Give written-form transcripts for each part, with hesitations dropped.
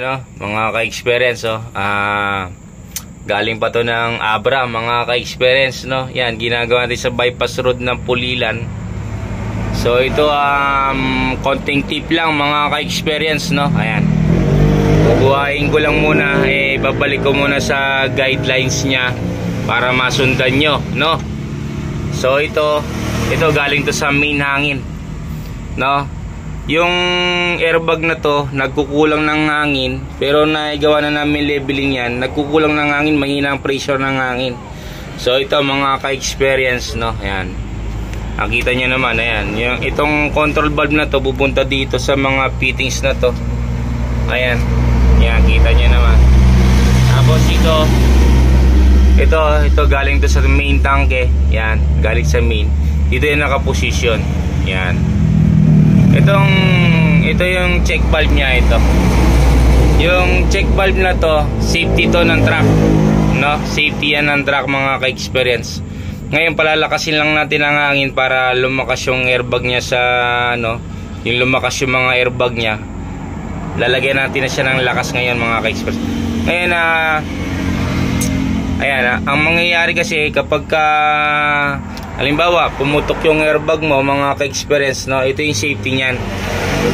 Ano, mga ka-experience, oh. Galing pa to ng Abra, mga ka-experience, no. Yan, ginagawa natin sa bypass road ng Pulilan. So ito konting tip lang, mga ka-experience, no. Ayan. Bubuhayin ko lang muna, babalik ko muna sa guidelines niya para masundan nyo, no. So ito galing to sa main hangin, no. Yung airbag na to nagkukulang ng hangin, pero naigawa na namin leveling yan. Nagkukulang ng hangin, mahina ang pressure ng hangin. So ito mga ka-experience, no. Ayan. Nakita nyo naman, ayan. Itong control valve na to pupunta dito sa mga fittings na to. Ayan. Ayan, kita nyo naman. Tapos ito galing to sa main tank, Ayan, galing sa main. Dito yung nakaposisyon. Ayan. Ito yung check valve niya, ito. Yung check valve na to, safety to ng truck, no? Safety yan ng truck, mga ka-experience. Ngayon palalakasin lang natin ang hangin para lumakas yung airbag niya sa yung lumakas yung mga airbag niya. Lalagyan natin na siya ng lakas ngayon, mga ka-experience. Ngayon ayan, ang mangyayari kasi kapag halimbawa pumutok yung airbag mo, mga ka-experience, no, ito yung safety niyan.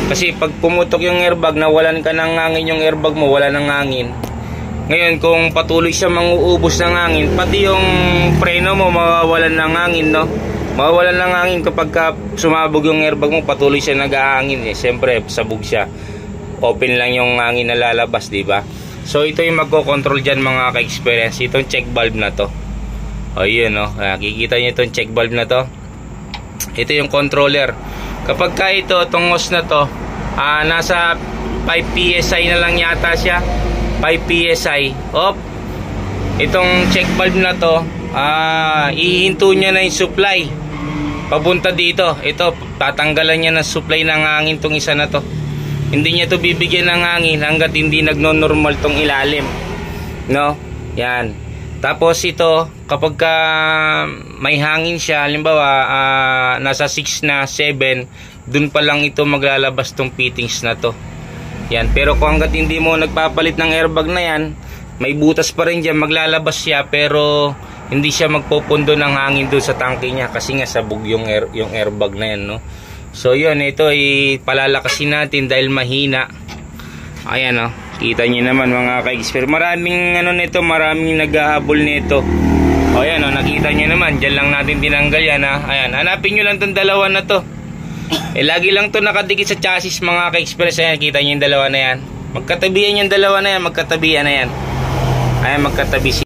Kasi pag pumutok yung airbag, nawalan ka ng hangin, yung airbag mo wala ng hangin. Ngayon kung patuloy siya manguubos ng hangin, pati yung preno mo mawawalan ng hangin, no. Mawawalan ng hangin kapag sumabog yung airbag mo, patuloy siya nag-aangin, siyempre sabog siya. Open lang yung hangin na lalabas, di ba? So ito yung magko-control diyan, mga ka-experience, itong check valve na to. O yun, no. Kikita niyo itong check valve na to. Ito yung controller. Kapag ka itong hose na to, nasa 5 PSI na lang yata siya. 5 PSI. Itong check valve na to, ihinto niya na yung supply papunta dito. Ito, tatanggalan niya ng supply ng hangin tong isa na to. Hindi niya to bibigyan ng hangin hanggat hindi nagno-normal tong ilalim, no? Yan. Tapos ito, kapag may hangin siya, halimbawa nasa 6 na 7, dun pa lang ito maglalabas tong fittings na to. Yan. Pero kung hanggat hindi mo nagpapalit ng airbag na yan, may butas pa rin dyan, maglalabas siya, pero hindi siya magpupundo ng hangin doon sa tangke niya kasi nga sabog yung airbag na yan, no? So yun, ito palalakasin natin dahil mahina. Ayan, no. Kita nyo naman, mga ka-expert. Maraming nito, maraming naghahabol nito. O ayan, no, nakita nyo naman. Diyan lang natin tinanggal yan, ha. Ayan, hanapin nyo lang itong dalawa na to. Lagi lang to nakadikit sa chassis, mga ka-expert. Ayan, kita nyo yung dalawa na yan. Magkatabihan yung dalawa na yan, magkatabihan na yan. Ayan, magkatabi